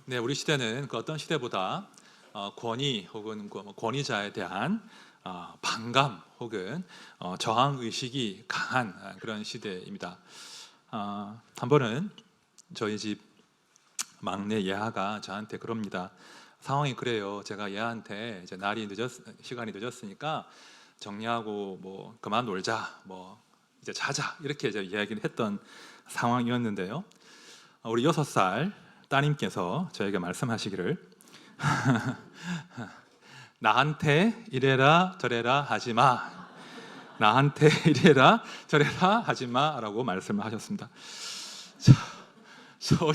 네, 우리 시대는 그 어떤 시대보다 권위 혹은 권위자에 대한 반감 혹은 저항 의식이 강한 그런 시대입니다. 한 번은 저희 집 막내 예하가 저한테 그럽니다. 상황이 그래요. 제가 얘한테 이제 시간이 늦었으니까 정리하고 뭐 그만 놀자, 뭐 이제 자자 이렇게 이제 이야기를 했던 상황이었는데요. 우리 6살 따님께서 저에게 말씀하시기를 나한테 이래라 저래라 하지 마. 나한테 이래라 저래라 하지 마라고 말씀을 하셨습니다. 저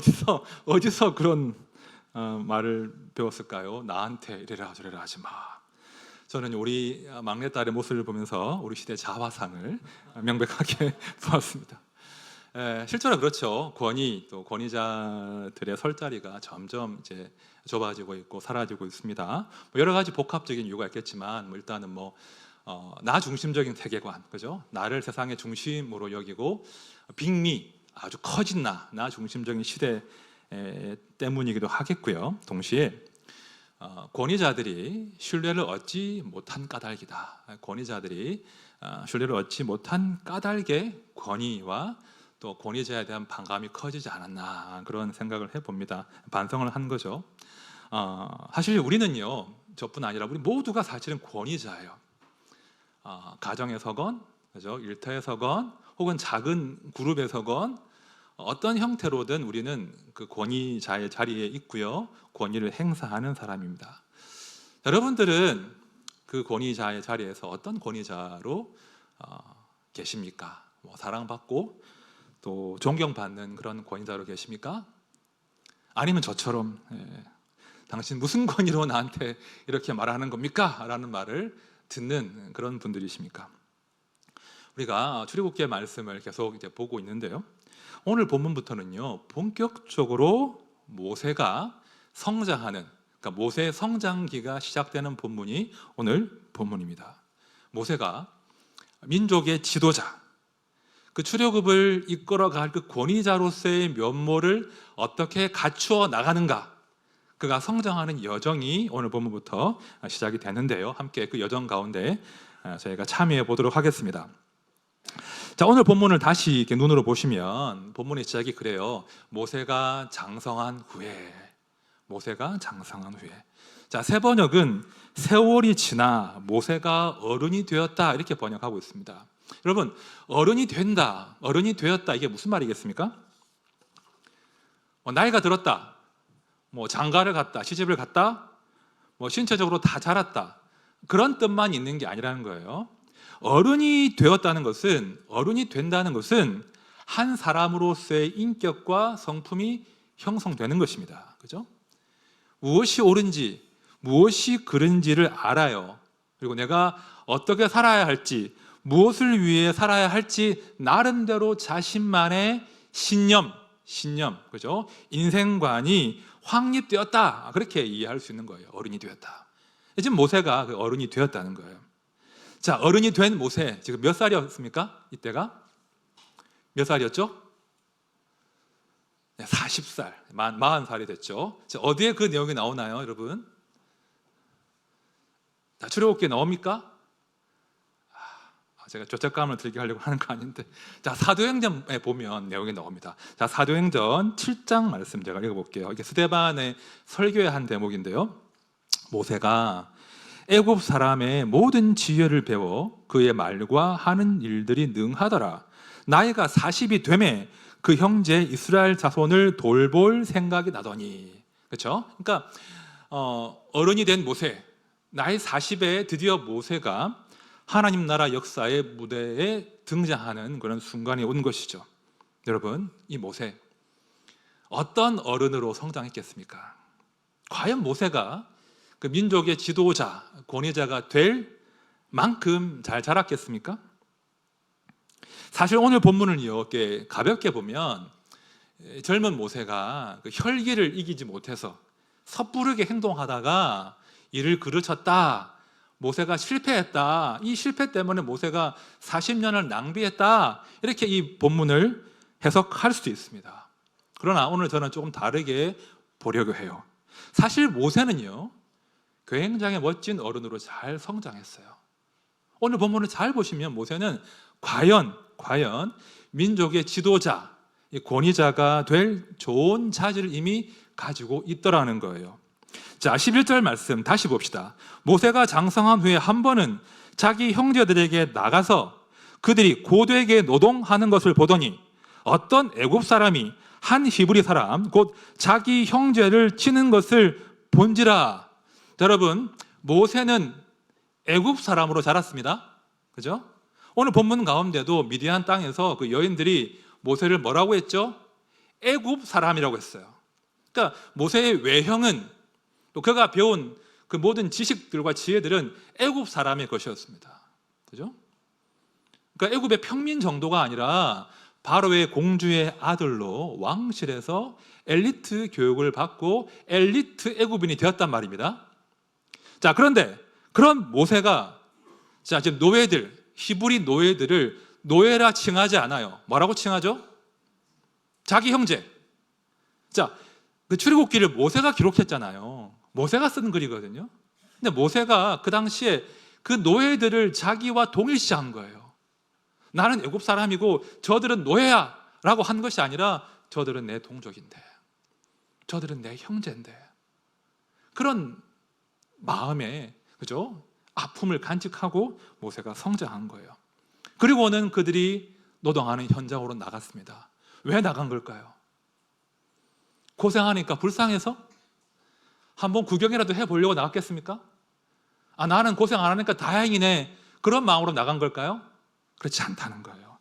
어디서 그런 말을 배웠을까요? 나한테 이래라 저래라 하지 마. 저는 우리 막내딸의 모습을 보면서 우리 시대 자화상을 명백하게 보았습니다. 실제로 그렇죠. 또 권위자들의 설 자리가 점점 이제 좁아지고 있고 사라지고 있습니다. 뭐 여러 가지 복합적인 이유가 있겠지만 일단은 나 중심적인 세계관, 그죠? 나를 세상의 중심으로 여기고 빅미, 아주 커진 나 중심적인 시대 때문이기도 하겠고요. 동시에 권위자들이 신뢰를 얻지 못한 까닭이다. 권위자들이 신뢰를 얻지 못한 까닭의 권위와 또 권위자에 대한 반감이 커지지 않았나 그런 생각을 해봅니다. 반성을 한 거죠. 사실 우리는요, 저뿐 아니라 우리 모두가 사실은 권위자예요. 가정에서건, 그죠? 일터에서건, 혹은 작은 그룹에서건 어떤 형태로든 우리는 그 권위자의 자리에 있고요, 권위를 행사하는 사람입니다. 여러분들은 그 권위자의 자리에서 어떤 권위자로 계십니까? 사랑받고 또 존경받는 그런 권위자로 계십니까? 아니면 저처럼 당신 무슨 권위로 나한테 이렇게 말하는 겁니까? 라는 말을 듣는 그런 분들이십니까? 우리가 출애굽기의 말씀을 계속 이제 보고 있는데요. 오늘 본문부터는요, 본격적으로 모세가 성장하는, 그러니까 모세의 성장기가 시작되는 본문이 오늘 본문입니다. 모세가 민족의 지도자, 그 출애굽을 이끌어갈 그 권위자로서의 면모를 어떻게 갖추어 나가는가, 그가 성장하는 여정이 오늘 본문부터 시작이 되는데요. 함께 그 여정 가운데 저희가 참여해 보도록 하겠습니다. 자, 오늘 본문을 다시 이렇게 눈으로 보시면 본문의 시작이 그래요. 모세가 장성한 후에. 자, 새 번역은 세월이 지나 모세가 어른이 되었다 이렇게 번역하고 있습니다. 여러분, 어른이 되었다 이게 무슨 말이겠습니까? 나이가 들었다, 장가를 갔다, 시집을 갔다, 신체적으로 다 자랐다, 그런 뜻만 있는 게 아니라는 거예요. 어른이 된다는 것은 한 사람으로서의 인격과 성품이 형성되는 것입니다. 그죠? 무엇이 옳은지, 무엇이 그른지를 알아요. 그리고 내가 어떻게 살아야 할지, 무엇을 위해 살아야 할지 나름대로 자신만의 신념, 그죠? 인생관이 확립되었다. 그렇게 이해할 수 있는 거예요. 어른이 되었다. 지금 모세가 그 어른이 되었다는 거예요. 자, 어른이 된 모세, 지금 몇 살이었습니까? 이때가? 몇 살이었죠? 40살, 40살이 됐죠. 자, 어디에 그 내용이 나오나요, 여러분? 출애굽기에 나옵니까? 제가 죄책감을 들게 하려고 하는 거 아닌데, 자, 사도행전에 보면 내용이 나옵니다. 자, 사도행전 7장 말씀 제가 읽어볼게요. 이게 스데반의 설교의 한 대목인데요. 모세가 애굽 사람의 모든 지혜를 배워 그의 말과 하는 일들이 능하더라. 나이가 40이 되매 그 형제 이스라엘 자손을 돌볼 생각이 나더니. 그렇죠? 그러니까 어른이 된 모세, 나이 40에 드디어 모세가 하나님 나라 역사의 무대에 등장하는 그런 순간이 온 것이죠. 여러분, 이 모세 어떤 어른으로 성장했겠습니까? 과연 모세가 그 민족의 지도자, 권위자가 될 만큼 잘 자랐겠습니까? 사실 오늘 본문을 이렇게 가볍게 보면 젊은 모세가 그 혈기를 이기지 못해서 섣부르게 행동하다가 일을 그르쳤다, 모세가 실패했다, 이 실패 때문에 모세가 40년을 낭비했다, 이렇게 이 본문을 해석할 수도 있습니다. 그러나 오늘 저는 조금 다르게 보려고 해요. 사실 모세는요, 굉장히 멋진 어른으로 잘 성장했어요. 오늘 본문을 잘 보시면 모세는 과연 민족의 지도자, 권위자가 될 좋은 자질을 이미 가지고 있더라는 거예요. 자, 11절 말씀 다시 봅시다. 모세가 장성한 후에 한 번은 자기 형제들에게 나가서 그들이 고되게 노동하는 것을 보더니 어떤 애굽 사람이 한 히브리 사람 곧 자기 형제를 치는 것을 본지라. 여러분, 모세는 애굽 사람으로 자랐습니다. 그죠? 오늘 본문 가운데도 미디안 땅에서 그 여인들이 모세를 뭐라고 했죠? 애굽 사람이라고 했어요. 그러니까 모세의 외형은 또 그가 배운 그 모든 지식들과 지혜들은 애굽 사람의 것이었습니다. 그죠? 그러니까 애굽의 평민 정도가 아니라 바로의 공주의 아들로 왕실에서 엘리트 교육을 받고 엘리트 애굽인이 되었단 말입니다. 자, 그런데 그런 모세가 자, 지금 노예들, 히브리 노예들을 노예라 칭하지 않아요. 뭐라고 칭하죠? 자기 형제. 자, 그 출애굽기를 모세가 기록했잖아요. 모세가 쓴 글이거든요. 근데 모세가 그 당시에 그 노예들을 자기와 동일시한 거예요. 나는 애굽 사람이고 저들은 노예야 라고 한 것이 아니라 저들은 내 동족인데, 저들은 내 형제인데, 그런 마음에, 그죠? 아픔을 간직하고 모세가 성장한 거예요. 그리고는 그들이 노동하는 현장으로 나갔습니다. 왜 나간 걸까요? 고생하니까 불쌍해서? 한번 구경이라도 해보려고 나갔겠습니까? 아, 나는 고생 안 하니까 다행이네, 그런 마음으로 나간 걸까요? 그렇지 않다는 거예요.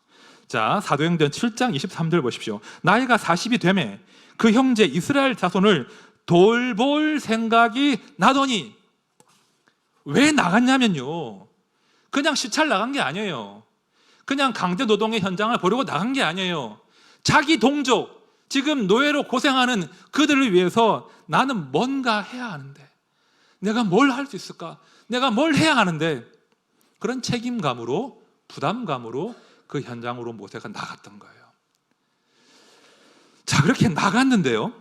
자, 사도행전 7장 23절 보십시오. 나이가 40이 되매 그 형제 이스라엘 자손을 돌볼 생각이 나더니. 왜 나갔냐면요, 그냥 시찰 나간 게 아니에요. 그냥 강제 노동의 현장을 보려고 나간 게 아니에요. 자기 동족, 지금 노예로 고생하는 그들을 위해서 나는 뭔가 해야 하는데, 내가 뭘 할 수 있을까? 내가 뭘 해야 하는데, 그런 책임감으로, 부담감으로 그 현장으로 모세가 나갔던 거예요. 자, 그렇게 나갔는데요,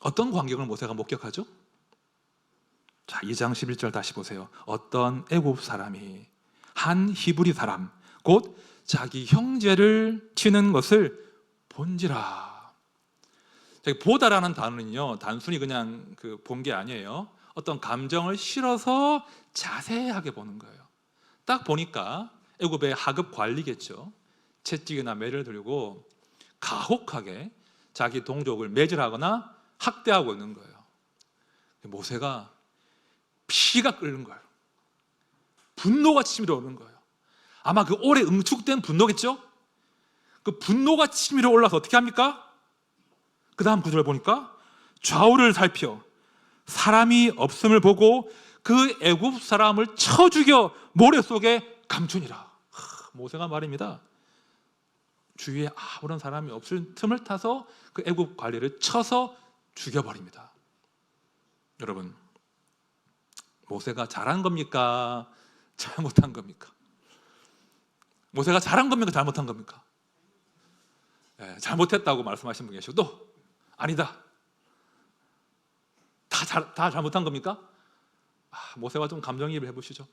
어떤 광경을 모세가 목격하죠? 자, 2장 11절 다시 보세요. 어떤 애굽 사람이 한 히브리 사람 곧 자기 형제를 치는 것을 본지라. 보다라는 단어는요, 단순히 그냥 본 게 아니에요. 어떤 감정을 실어서 자세하게 보는 거예요. 딱 보니까 애굽의 하급 관리겠죠. 채찍이나 매를 들고 가혹하게 자기 동족을 매질하거나 학대하고 있는 거예요. 모세가 피가 끓는 거예요. 분노가 치밀어 오는 거예요. 아마 그 오래 응축된 분노겠죠? 그 분노가 치밀어 올라서 어떻게 합니까? 그 다음 구절을 보니까 좌우를 살펴 사람이 없음을 보고 그 애굽 사람을 쳐 죽여 모래 속에 감추니라. 모세가 말입니다. 주위에 아무런 사람이 없을 틈을 타서 그 애굽 관리를 쳐서 죽여버립니다. 여러분, 모세가 잘한 겁니까? 잘못한 겁니까? 모세가 잘한 겁니까? 잘못한 겁니까? 네, 잘못했다고 말씀하신 분 계시고, 또 아니다, 다 잘못한 겁니까? 모세와 좀 감정이입을 해보시죠.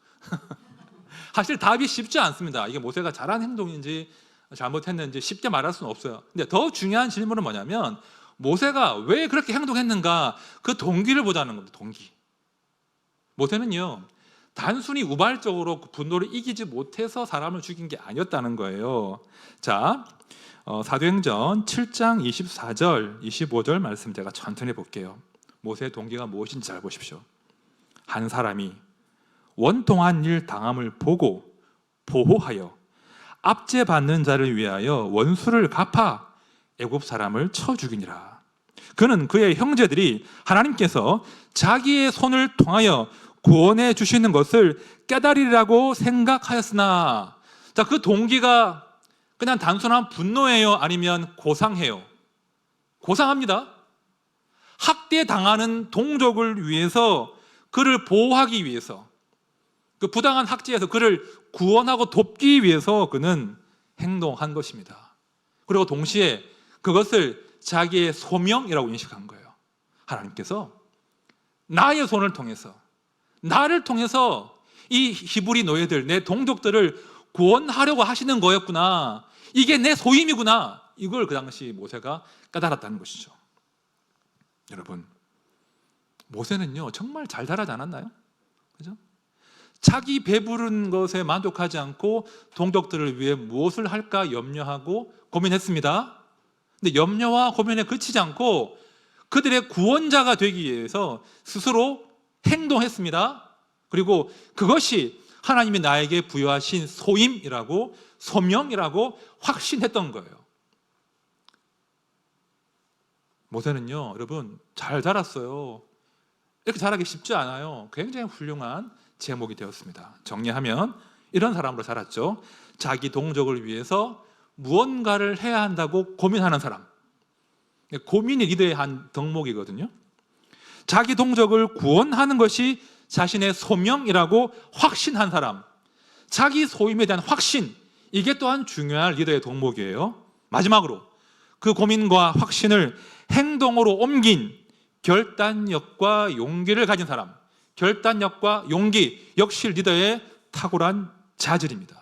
사실 답이 쉽지 않습니다. 이게 모세가 잘한 행동인지 잘못했는지 쉽게 말할 수는 없어요. 근데 더 중요한 질문은 뭐냐면, 모세가 왜 그렇게 행동했는가, 그 동기를 보자는 겁니다. 동기. 모세는요, 단순히 우발적으로 분노를 이기지 못해서 사람을 죽인 게 아니었다는 거예요. 자, 사도행전 7장 24절 25절 말씀 제가 천천히 볼게요. 모세의 동기가 무엇인지 잘 보십시오. 한 사람이 원통한 일 당함을 보고 보호하여 압제받는 자를 위하여 원수를 갚아 애굽 사람을 쳐 죽이니라. 그는 그의 형제들이 하나님께서 자기의 손을 통하여 구원해 주시는 것을 깨달으리라고 생각하였으나. 자, 그 동기가 그냥 단순한 분노예요? 아니면 고상해요? 고상합니다. 학대당하는 동족을 위해서, 그를 보호하기 위해서, 그 부당한 학대에서 그를 구원하고 돕기 위해서 그는 행동한 것입니다. 그리고 동시에 그것을 자기의 소명이라고 인식한 거예요. 하나님께서 나의 손을 통해서, 나를 통해서 이 히브리 노예들, 내 동족들을 구원하려고 하시는 거였구나, 이게 내 소임이구나, 이걸 그 당시 모세가 깨달았다는 것이죠. 여러분, 모세는요 정말 잘 자라지 않았나요? 그죠? 자기 배부른 것에 만족하지 않고 동족들을 위해 무엇을 할까 염려하고 고민했습니다. 근데 염려와 고민에 그치지 않고 그들의 구원자가 되기 위해서 스스로 행동했습니다. 그리고 그것이 하나님이 나에게 부여하신 소임이라고, 소명이라고 확신했던 거예요. 모세는요 여러분 잘 자랐어요. 이렇게 자라기 쉽지 않아요. 굉장히 훌륭한 제목이 되었습니다. 정리하면 이런 사람으로 자랐죠. 자기 동족을 위해서 무언가를 해야 한다고 고민하는 사람. 고민이 리더의 한 덕목이거든요. 자기 동족을 구원하는 것이 자신의 소명이라고 확신한 사람. 자기 소임에 대한 확신, 이게 또한 중요한 리더의 덕목이에요. 마지막으로 그 고민과 확신을 행동으로 옮긴 결단력과 용기를 가진 사람. 결단력과 용기, 역시 리더의 탁월한 자질입니다.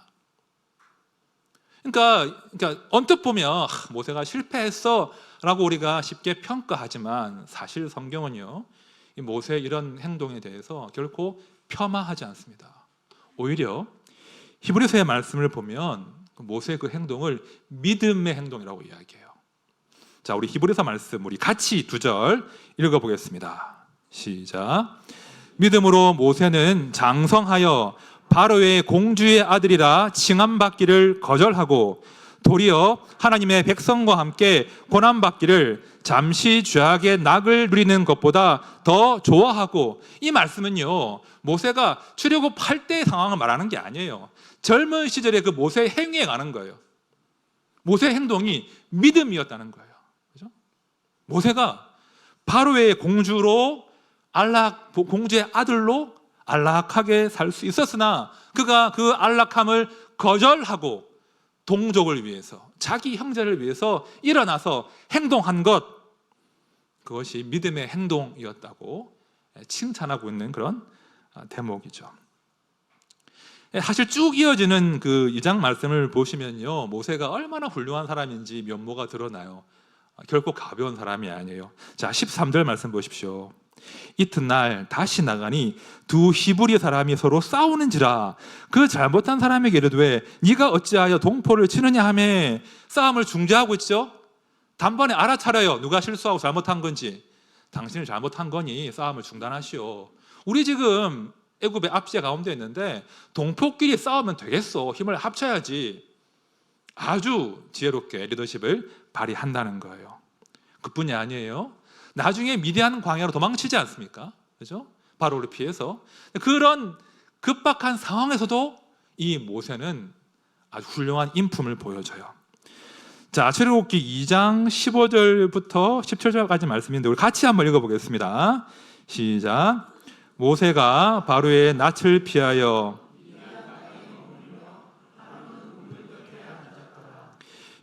그러니까 언뜻 보면 모세가 실패했어 라고 우리가 쉽게 평가하지만, 사실 성경은요 이 모세의 이런 행동에 대해서 결코 폄하하지 않습니다. 오히려 히브리서의 말씀을 보면 모세의 그 행동을 믿음의 행동이라고 이야기해요. 자, 우리 히브리서 말씀 우리 같이 2절 읽어보겠습니다. 시작. 믿음으로 모세는 장성하여 바로의 공주의 아들이라 칭함받기를 거절하고 도리어 하나님의 백성과 함께 고난받기를 잠시 죄악의 낙을 누리는 것보다 더 좋아하고, 이 말씀은요 모세가 출애굽할 때의 상황을 말하는 게 아니에요. 젊은 시절의 그 모세의 행위에 가는 거예요. 모세의 행동이 믿음이었다는 거예요. 그죠? 모세가 바로의 공주로 공주의 아들로 안락하게 살 수 있었으나 그가 그 안락함을 거절하고 동족을 위해서, 자기 형제를 위해서 일어나서 행동한 것, 그것이 믿음의 행동이었다고 칭찬하고 있는 그런 대목이죠. 사실 쭉 이어지는 그 2장 말씀을 보시면요 모세가 얼마나 훌륭한 사람인지 면모가 드러나요. 결코 가벼운 사람이 아니에요. 자, 13절 말씀 보십시오. 이튿날 다시 나가니 두 히브리 사람이 서로 싸우는지라 그 잘못한 사람에게 이르되 네가 어찌하여 동포를 치느냐 하매, 싸움을 중재하고 있죠. 단번에 알아차려요. 누가 실수하고 잘못한 건지. 당신이 잘못한 거니 싸움을 중단하시오. 우리 지금 애굽의 압제 가운데 있는데 동포끼리 싸우면 되겠어. 힘을 합쳐야지. 아주 지혜롭게 리더십을 발휘한다는 거예요. 그뿐이 아니에요. 나중에 미디안 광야로 도망치지 않습니까? 그죠? 바로를 피해서. 그런 급박한 상황에서도 이 모세는 아주 훌륭한 인품을 보여줘요. 자, 출애굽기 2장 15절부터 17절까지 말씀인데 우리 같이 한번 읽어보겠습니다. 시작. 모세가 바로의 낯을 피하여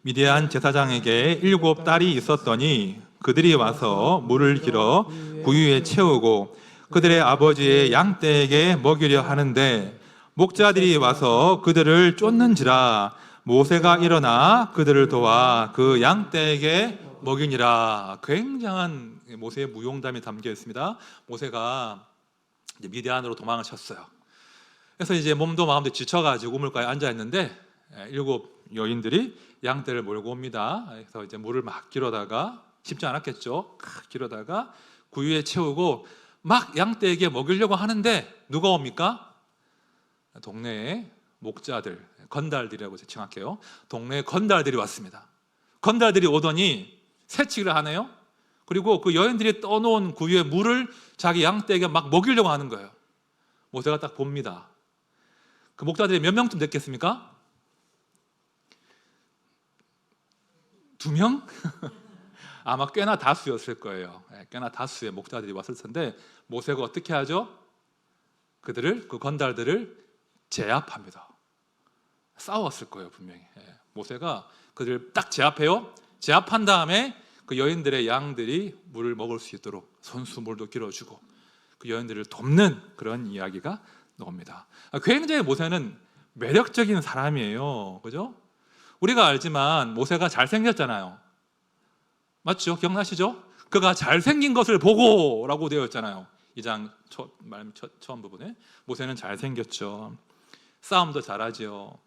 미디안 제사장에게 7 딸이 있었더니 그들이 와서 물을 길어 구유에 채우고 그들의 아버지의 양떼에게 먹이려 하는데 목자들이 와서 그들을 쫓는지라 모세가 일어나 그들을 도와 그 양떼에게 먹이니라. 굉장한 모세의 무용담이 담겨 있습니다. 모세가 이제 미디안으로 도망을 쳤어요. 그래서 이제 몸도 마음도 지쳐가지고 우물가에 앉아 있는데 7 여인들이 양떼를 몰고 옵니다. 그래서 이제 물을 막 길어다가, 쉽지 않았겠죠. 길어다가 구유에 채우고 막 양떼에게 먹이려고 하는데 누가 옵니까? 동네의 목자들, 건달들이라고 칭할게요. 동네의 건달들이 왔습니다. 건달들이 오더니 새치기를 하네요. 그리고 그 여인들이 떠놓은 구유의 물을 자기 양떼에게 막 먹이려고 하는 거예요. 모세가 딱 봅니다. 그 목자들이 몇 명쯤 됐겠습니까? 2명? 아마 꽤나 다수였을 거예요. 꽤나 다수의 목자들이 왔을 텐데 모세가 어떻게 하죠? 그 건달들을 제압합니다. 싸웠을 거예요, 분명히. 모세가 그들을 딱 제압해요. 제압한 다음에 그 여인들의 양들이 물을 먹을 수 있도록 손수몰도 길어주고 그 여인들을 돕는 그런 이야기가 나옵니다. 굉장히 모세는 매력적인 사람이에요. 그죠? 우리가 알지만 모세가 잘생겼잖아요. 맞죠? 기억나시죠? 그가 잘생긴 것을 보고 라고 되어 있잖아요. 2장 처음 부분에 모세는 잘생겼죠. 싸움도 잘하죠.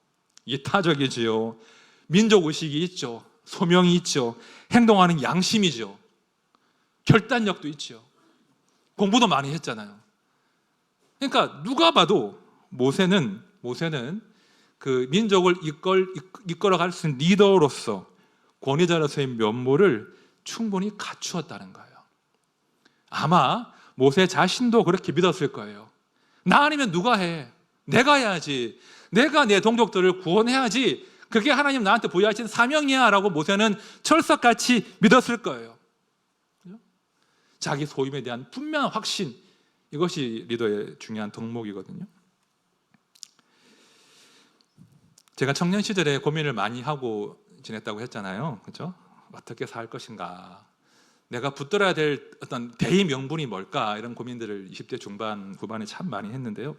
이타적이지요. 민족의식이 있죠. 소명이 있죠. 행동하는 양심이죠. 결단력도 있죠. 공부도 많이 했잖아요. 그러니까 누가 봐도 모세는 그 민족을 이끌어갈 수 있는 리더로서, 권위자로서의 면모를 충분히 갖추었다는 거예요. 아마 모세 자신도 그렇게 믿었을 거예요. 나 아니면 누가 해? 내가 해야지. 내가 내 동족들을 구원해야지. 그게 하나님 나한테 부여하신 사명이야 라고 모세는 철석같이 믿었을 거예요. 자기 소임에 대한 분명한 확신, 이것이 리더의 중요한 덕목이거든요. 제가 청년 시절에 고민을 많이 하고 지냈다고 했잖아요. 그렇죠? 어떻게 살 것인가, 내가 붙들어야 될 어떤 대의 명분이 뭘까, 이런 고민들을 20대 중반, 후반에 참 많이 했는데요.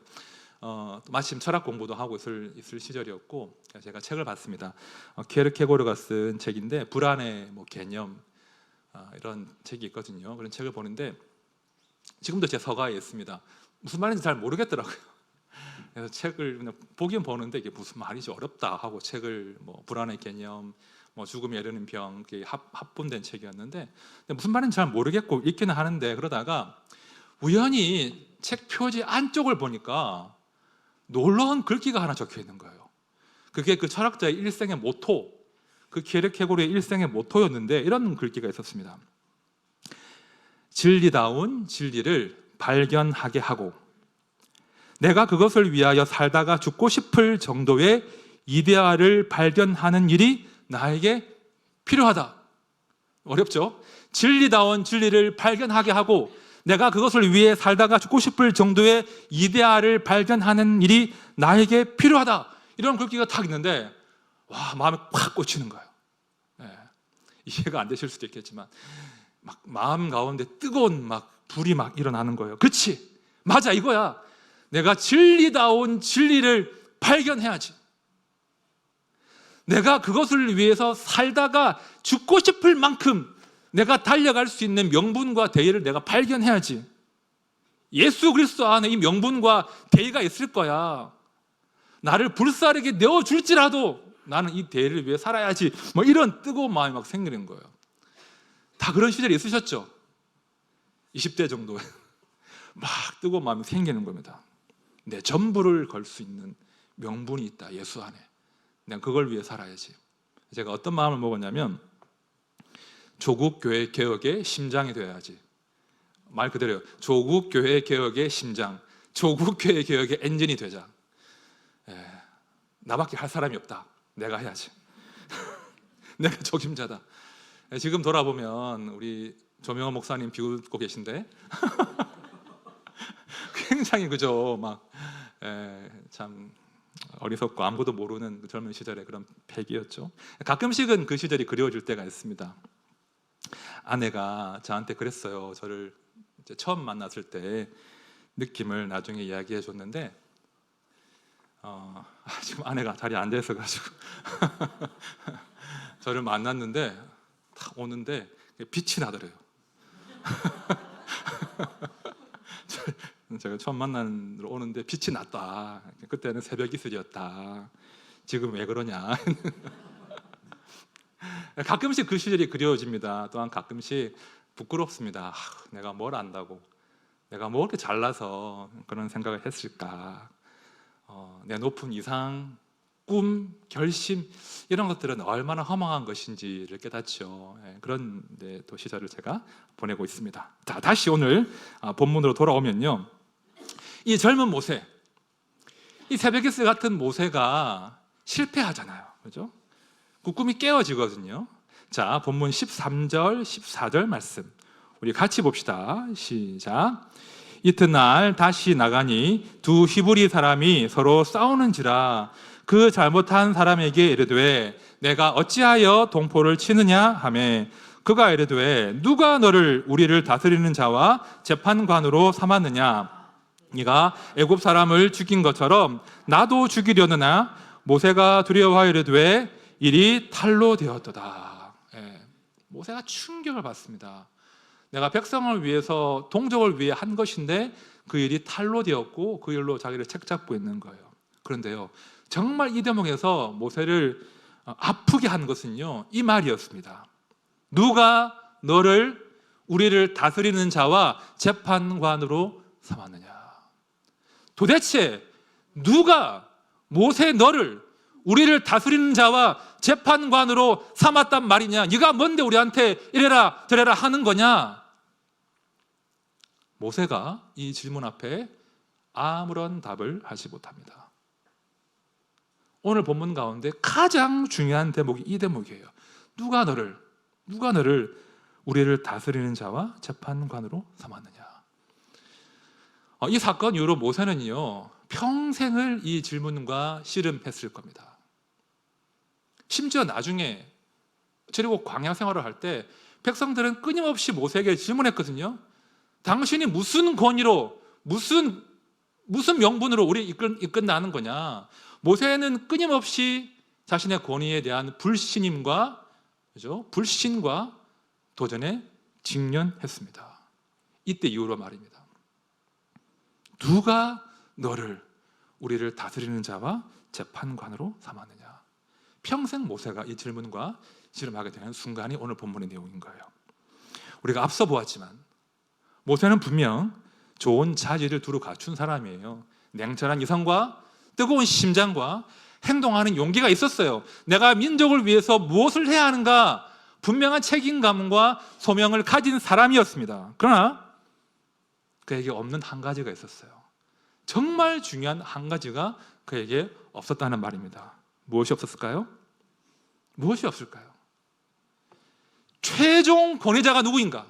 마침 철학 공부도 하고 있을 시절이었고 제가 책을 봤습니다. 키에르케고르가 쓴 책인데 불안의 개념, 이런 책이 있거든요. 그런 책을 보는데 지금도 제 서가에 있습니다. 무슨 말인지 잘 모르겠더라고요. 그래서 책을 그냥 보긴 보는데 이게 무슨 말이지 어렵다 하고 책을 불안의 개념, 죽음에 이르는 병, 합본된 책이었는데 무슨 말인지 잘 모르겠고 읽기는 하는데, 그러다가 우연히 책 표지 안쪽을 보니까 놀라운 글귀가 하나 적혀 있는 거예요. 그게 그 철학자의 일생의 모토, 그 키에르케고르의 일생의 모토였는데 이런 글귀가 있었습니다. 진리다운 진리를 발견하게 하고 내가 그것을 위하여 살다가 죽고 싶을 정도의 이데아를 발견하는 일이 나에게 필요하다. 어렵죠? 진리다운 진리를 발견하게 하고 내가 그것을 위해 살다가 죽고 싶을 정도의 이데아를 발견하는 일이 나에게 필요하다. 이런 글귀가 딱 있는데 와, 마음에 팍 꽂히는 거예요. 이해가 안 되실 수도 있겠지만 막 마음 가운데 뜨거운 불이 일어나는 거예요. 그렇지, 맞아, 이거야. 내가 진리다운 진리를 발견해야지. 내가 그것을 위해서 살다가 죽고 싶을 만큼 내가 달려갈 수 있는 명분과 대의를 내가 발견해야지. 예수 그리스도 안에 이 명분과 대의가 있을 거야. 나를 불사르게 내어줄지라도 나는 이 대의를 위해 살아야지. 이런 뜨거운 마음이 막 생기는 거예요. 다 그런 시절이 있으셨죠? 20대 정도에 막 뜨거운 마음이 생기는 겁니다. 내 전부를 걸 수 있는 명분이 있다, 예수 안에. 내가 그걸 위해 살아야지. 제가 어떤 마음을 먹었냐면 조국 교회 개혁의 심장이 되어야지. 말 그대로요. 조국 교회 개혁의 심장, 조국 교회 개혁의 엔진이 되자. 나밖에 할 사람이 없다. 내가 해야지. 내가 적임자다. 지금 돌아보면 우리 조명호 목사님 비웃고 계신데 굉장히 그죠? 참 어리석고 아무도 모르는 젊은 시절의 그런 패기였죠. 가끔씩은 그 시절이 그리워질 때가 있습니다. 아내가 저한테 그랬어요. 저를 이제 처음 만났을 때 느낌을 나중에 이야기해 줬는데 지금 아내가 자리에 앉아 있어가지고 저를 만났는데 딱 오는데 빛이 나더래요. 제가 처음 만나는 오는데 빛이 났다. 그때는 새벽 이슬이었다. 지금 왜 그러냐. 가끔씩 그 시절이 그리워집니다. 또한 가끔씩 부끄럽습니다. 내가 뭘 안다고, 내가 뭐 이렇게 잘나서 그런 생각을 했을까. 내 높은 이상, 꿈, 결심, 이런 것들은 얼마나 허망한 것인지를 깨닫죠. 그런 또 시절을 제가 보내고 있습니다. 자, 다시 오늘 본문으로 돌아오면요, 이 젊은 모세, 이 새벽이슬 같은 모세가 실패하잖아요. 그죠? 그 꿈이 깨어지거든요. 자, 본문 13절, 14절 말씀 우리 같이 봅시다. 시작. 이튿날 다시 나가니 두 히브리 사람이 서로 싸우는지라 그 잘못한 사람에게 이르되 내가 어찌하여 동포를 치느냐 하매 그가 이르되 누가 너를 우리를 다스리는 자와 재판관으로 삼았느냐? 네가 애굽 사람을 죽인 것처럼 나도 죽이려느냐? 모세가 두려워하여 이르되 일이 탈로 되었도다. 모세가 충격을 받습니다. 내가 백성을 위해서 동족을 위해 한 것인데 그 일이 탈로 되었고 그 일로 자기를 책잡고 있는 거예요. 그런데요, 정말 이 대목에서 모세를 아프게 한 것은요, 이 말이었습니다. 누가 너를 우리를 다스리는 자와 재판관으로 삼았느냐? 도대체 누가 모세 너를 우리를 다스리는 자와 재판관으로 삼았단 말이냐? 네가 뭔데 우리한테 이래라 저래라 하는 거냐? 모세가 이 질문 앞에 아무런 답을 하지 못합니다. 오늘 본문 가운데 가장 중요한 대목이 이 대목이에요. 누가 너를 우리를 다스리는 자와 재판관으로 삼았느냐? 이 사건 이후로 모세는요, 평생을 이 질문과 씨름했을 겁니다. 심지어 나중에 그리고 광야 생활을 할 때 백성들은 끊임없이 모세에게 질문했거든요. 당신이 무슨 권위로 무슨 명분으로 우리 이끈다는 거냐? 모세는 끊임없이 자신의 권위에 대한 불신과 도전에 직면했습니다. 이때 이후로 말입니다. 누가 너를 우리를 다스리는 자와 재판관으로 삼았느냐? 평생 모세가 이 질문과 씨름하게 되는 순간이 오늘 본문의 내용인 거예요. 우리가 앞서 보았지만 모세는 분명 좋은 자질을 두루 갖춘 사람이에요. 냉철한 이성과 뜨거운 심장과 행동하는 용기가 있었어요. 내가 민족을 위해서 무엇을 해야 하는가 분명한 책임감과 소명을 가진 사람이었습니다. 그러나 그에게 없는 한 가지가 있었어요. 정말 중요한 한 가지가 그에게 없었다는 말입니다. 무엇이 없었을까요? 무엇이 없을까요? 최종 권위자가 누구인가?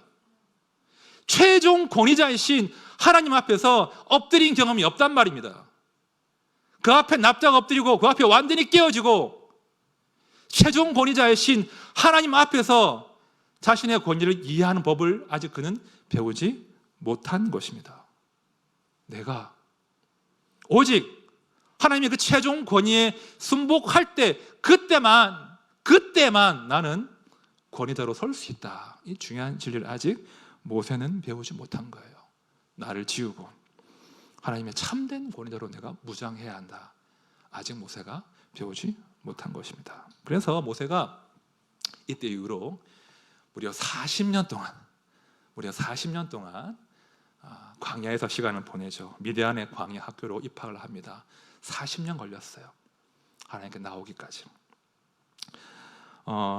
최종 권위자이신 하나님 앞에서 엎드린 경험이 없단 말입니다. 그 앞에 납작 엎드리고 그 앞에 완전히 깨어지고 최종 권위자이신 하나님 앞에서 자신의 권위를 이해하는 법을 아직 그는 배우지 못한 것입니다. 내가 오직 하나님의 그 최종 권위에 순복할 때 그때만 나는 권위자로 설 수 있다. 이 중요한 진리를 아직 모세는 배우지 못한 거예요. 나를 지우고 하나님의 참된 권위자로 내가 무장해야 한다. 아직 모세가 배우지 못한 것입니다. 그래서 모세가 이때 이후로 무려 40년 동안 광야에서 시간을 보내죠. 미디안의 광야 학교로 입학을 합니다. 40년 걸렸어요. 하나님께 나오기까지.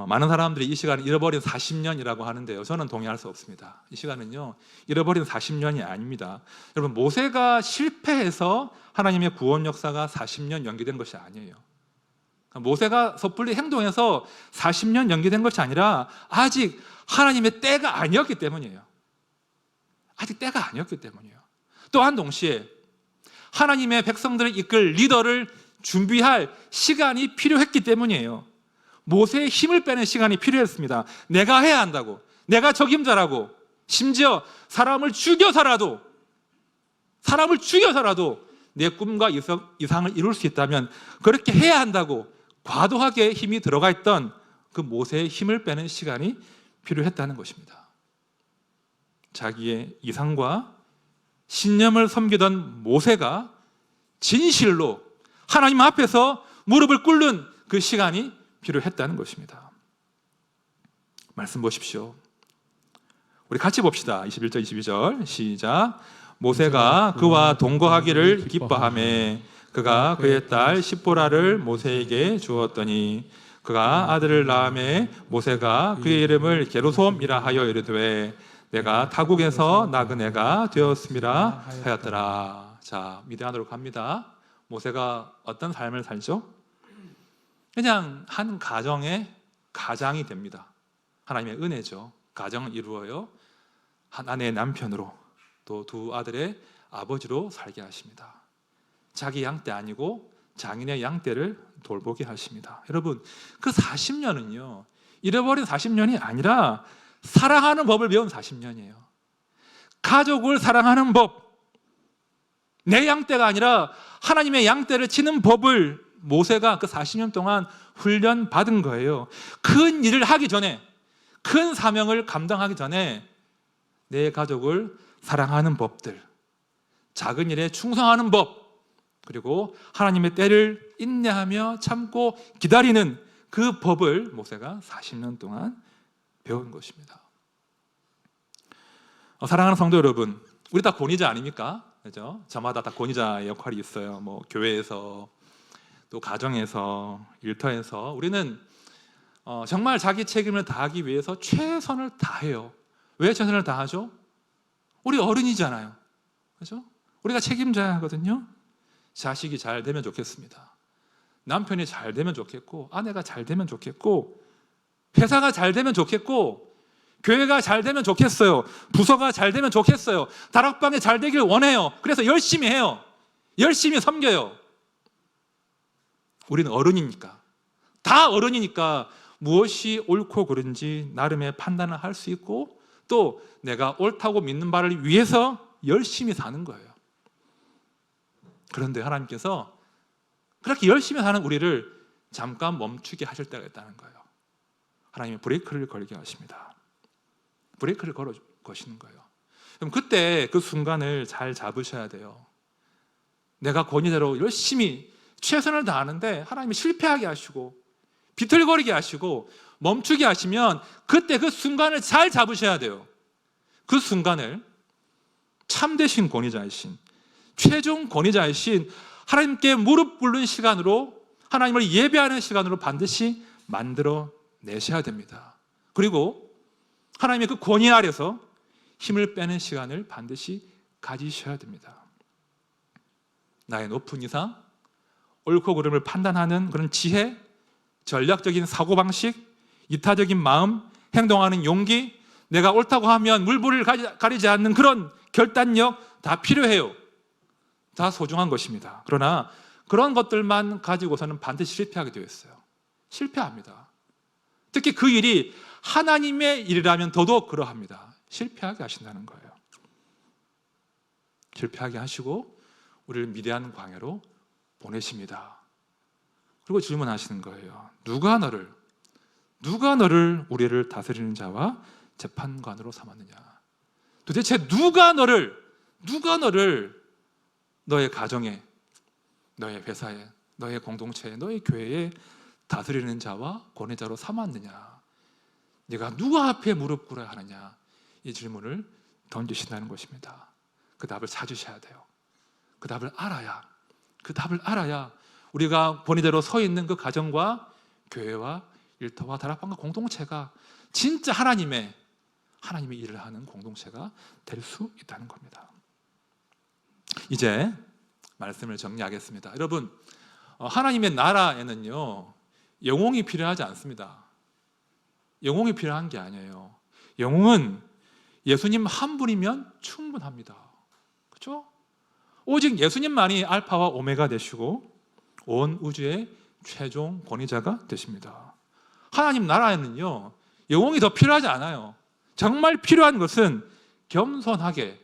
많은 사람들이 이 시간을 잃어버린 40년이라고 하는데요, 저는 동의할 수 없습니다. 이 시간은요, 잃어버린 40년이 아닙니다. 여러분, 모세가 실패해서 하나님의 구원 역사가 40년 연기된 것이 아니에요. 모세가 섣불리 행동해서 40년 연기된 것이 아니라 아직 하나님의 때가 아니었기 때문이에요. 또한 동시에 하나님의 백성들을 이끌 리더를 준비할 시간이 필요했기 때문이에요. 모세의 힘을 빼는 시간이 필요했습니다. 내가 해야 한다고, 내가 적임자라고, 심지어 사람을 죽여서라도 내 꿈과 이상을 이룰 수 있다면 그렇게 해야 한다고 과도하게 힘이 들어가 있던 그 모세의 힘을 빼는 시간이 필요했다는 것입니다. 자기의 이상과 신념을 섬기던 모세가 진실로 하나님 앞에서 무릎을 꿇는 그 시간이 필요했다는 것입니다. 말씀 보십시오. 우리 같이 봅시다. 21절 22절 시작. 모세가 그와 동거하기를 기뻐하매 그가 그의 딸 십보라를 모세에게 주었더니 그가 아들을 낳음에 모세가 그의 이름을 게르솜이라 하여 이르되 내가 타국에서 낳은 애가 되었음이라 하였더라. 자, 미디안으로 갑니다. 모세가 어떤 삶을 살죠? 그냥 한 가정의 가장이 됩니다. 하나님의 은혜죠. 가정을 이루어요. 한 아내의 남편으로 또 두 아들의 아버지로 살게 하십니다. 자기 양떼 아니고 장인의 양떼를 돌보게 하십니다. 여러분, 그 40년은요 잃어버린 40년이 아니라 사랑하는 법을 배운 40년이에요. 가족을 사랑하는 법, 내 양떼가 아니라 하나님의 양떼를 치는 법을 모세가 그 40년 동안 훈련 받은 거예요. 큰 일을 하기 전에, 큰 사명을 감당하기 전에 내 가족을 사랑하는 법들, 작은 일에 충성하는 법, 그리고 하나님의 때를 인내하며 참고 기다리는 그 법을 모세가 40년 동안 배운 것입니다. 사랑하는 성도 여러분, 우리 다 권위자 아닙니까? 그죠? 저마다 다 권위자의 역할이 있어요. 뭐 교회에서, 또 가정에서, 일터에서 우리는 정말 자기 책임을 다하기 위해서 최선을 다해요. 왜 최선을 다하죠? 우리 어른이잖아요. 그죠? 우리가 책임져야 하거든요. 자식이 잘 되면 좋겠습니다. 남편이 잘 되면 좋겠고, 아내가 잘 되면 좋겠고, 회사가 잘 되면 좋겠고, 교회가 잘 되면 좋겠어요. 부서가 잘 되면 좋겠어요. 다락방이 잘 되길 원해요. 그래서 열심히 해요. 열심히 섬겨요. 우리는 어른이니까, 다 어른이니까 무엇이 옳고 그른지 나름의 판단을 할 수 있고, 또 내가 옳다고 믿는 바를 위해서 열심히 사는 거예요. 그런데 하나님께서 그렇게 열심히 사는 우리를 잠깐 멈추게 하실 때가 있다는 거예요. 하나님이 브레이크를 걸게 하십니다. 브레이크를 걸어 거시는 거예요. 그럼 그때 그 순간을 잘 잡으셔야 돼요. 내가 권위대로 열심히 최선을 다하는데 하나님이 실패하게 하시고 비틀거리게 하시고 멈추게 하시면 그때 그 순간을 잘 잡으셔야 돼요. 그 순간을 참되신 권위자이신, 최종 권위자이신 하나님께 무릎 꿇는 시간으로, 하나님을 예배하는 시간으로 반드시 만들어 내셔야 됩니다. 그리고 하나님의 그 권위 아래서 힘을 빼는 시간을 반드시 가지셔야 됩니다. 나의 높은 이상, 옳고 그름을 판단하는 그런 지혜, 전략적인 사고방식, 이타적인 마음, 행동하는 용기, 내가 옳다고 하면 물불을 가리지 않는 그런 결단력 다 필요해요. 다 소중한 것입니다. 그러나 그런 것들만 가지고서는 반드시 실패하게 되어 있어요. 실패합니다. 특히 그 일이 하나님의 일이라면 더더욱 그러합니다. 실패하게 하신다는 거예요. 실패하게 하시고 우리를 미래한 광야로 보내십니다. 그리고 질문하시는 거예요. 누가 너를 우리를 다스리는 자와 재판관으로 삼았느냐? 도대체 누가 너를 너의 가정에, 너의 회사에, 너의 공동체에, 너의 교회에 다스리는 자와 권위자로 삼았느냐? 네가 누구 앞에 무릎 꿇어야 하느냐? 이 질문을 던지신다는 것입니다. 그 답을 찾으셔야 돼요. 그 답을 알아야 우리가 권위대로 서 있는 그 가정과 교회와 일터와 다락방과 공동체가 진짜 하나님의 일을 하는 공동체가 될 수 있다는 겁니다. 이제 말씀을 정리하겠습니다. 여러분, 하나님의 나라에는요, 영웅이 필요하지 않습니다. 영웅이 필요한 게 아니에요. 영웅은 예수님 한 분이면 충분합니다. 그렇죠? 오직 예수님만이 알파와 오메가 되시고 온 우주의 최종 권위자가 되십니다. 하나님 나라에는요, 영웅이 더 필요하지 않아요. 정말 필요한 것은 겸손하게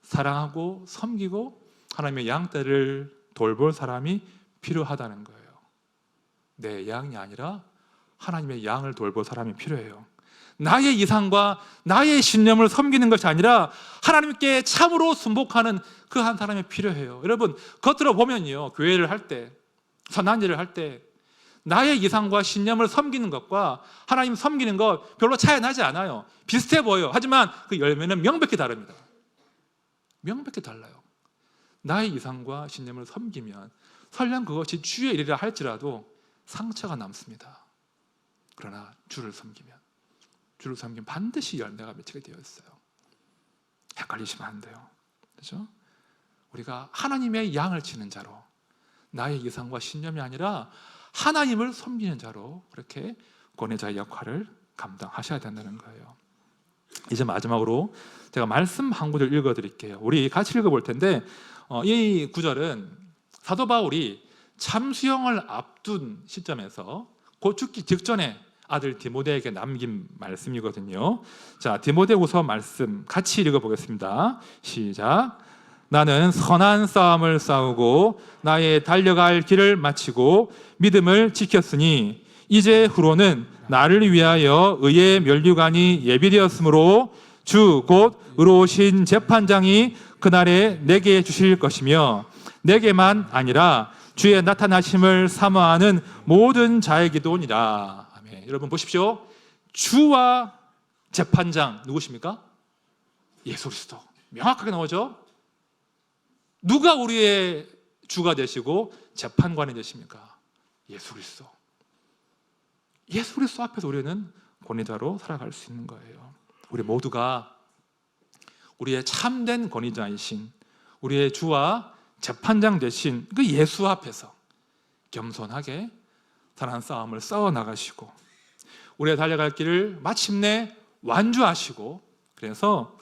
사랑하고 섬기고 하나님의 양떼를 돌볼 사람이 필요하다는 거예요. 내 양이 아니라 하나님의 양을 돌볼 사람이 필요해요. 나의 이상과 나의 신념을 섬기는 것이 아니라 하나님께 참으로 순복하는 그 한 사람이 필요해요. 여러분, 겉으로 보면요, 교회를 할 때, 선한 일을 할 때 나의 이상과 신념을 섬기는 것과 하나님 섬기는 것 별로 차이 나지 않아요. 비슷해 보여요. 하지만 그 열매는 명백히 다릅니다. 명백히 달라요. 나의 이상과 신념을 섬기면 설령 그것이 주의 일이라 할지라도 상처가 남습니다. 그러나 주를 섬기면 반드시 열매가 맺히게 되어 있어요. 헷갈리시면 안 돼요. 그렇죠? 우리가 하나님의 양을 치는 자로, 나의 이상과 신념이 아니라 하나님을 섬기는 자로 그렇게 권위자의 역할을 감당하셔야 된다는 거예요. 이제 마지막으로 제가 말씀 한 구절 읽어드릴게요. 우리 같이 읽어볼 텐데, 이 구절은 사도 바울이 참수형을 앞둔 시점에서 곧 죽기 직전에 아들 디모데에게 남긴 말씀이거든요. 자, 디모데후서 말씀 같이 읽어보겠습니다. 시작. 나는 선한 싸움을 싸우고 나의 달려갈 길을 마치고 믿음을 지켰으니 이제 후로는 나를 위하여 의의 면류관이 예비되었으므로 주 곧 의로우신 재판장이 그날에 내게 주실 것이며 내게만 아니라 주의 나타나심을 사모하는 모든 자에게도니라. 아멘. 여러분 보십시오. 주와 재판장 누구십니까? 예수 그리스도. 명확하게 나오죠. 누가 우리의 주가 되시고 재판관이 되십니까? 예수 그리스도. 예수 그리스도 앞에서 우리는 권위자로 살아갈 수 있는 거예요. 우리 모두가 우리의 참된 권위자이신 우리의 주와 재판장 되신 그 예수 앞에서 겸손하게 선한 싸움을 싸워 나가시고 우리의 달려갈 길을 마침내 완주하시고 그래서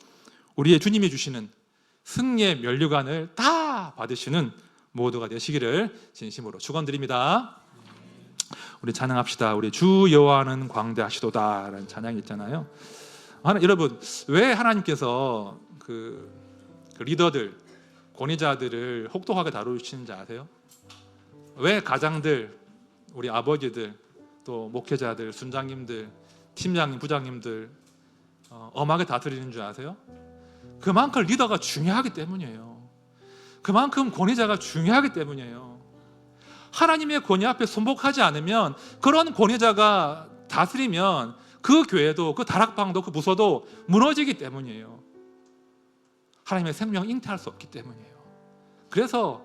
우리의 주님이 주시는 승리의 면류관을 다 받으시는 모두가 되시기를 진심으로 축원드립니다. 우리 찬양합시다. 우리 주 여호와는 광대하시도다 라는 찬양이 있잖아요. 여러분, 왜 하나님께서 그 리더들, 권위자들을 혹독하게 다루시는지 아세요? 왜 가장들, 우리 아버지들, 또 목회자들, 순장님들, 팀장님, 부장님들 엄하게 다스리는 줄 아세요? 그만큼 리더가 중요하기 때문이에요. 그만큼 권위자가 중요하기 때문이에요. 하나님의 권위 앞에 순복하지 않으면, 그런 권위자가 다스리면 그 교회도, 그 다락방도, 그 부서도 무너지기 때문이에요. 하나님의 생명을 잉태할 수 없기 때문이에요. 그래서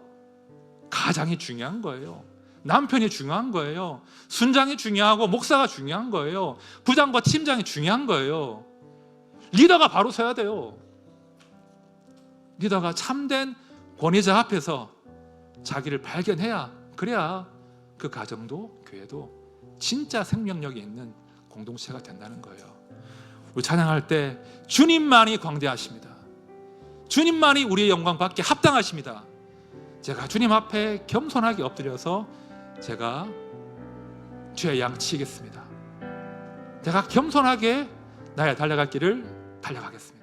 가장이 중요한 거예요. 남편이 중요한 거예요. 순장이 중요하고 목사가 중요한 거예요. 부장과 팀장이 중요한 거예요. 리더가 바로 서야 돼요. 리더가 참된 권위자 앞에서 자기를 발견해야, 그래야 그 가정도 교회도 진짜 생명력이 있는 공동체가 된다는 거예요. 우리 찬양할 때 주님만이 광대하십니다. 주님만이 우리의 영광 받게 합당하십니다. 제가 주님 앞에 겸손하게 엎드려서 제가 주의 양 치겠습니다. 제가 겸손하게 나의 달려갈 길을 달려가겠습니다.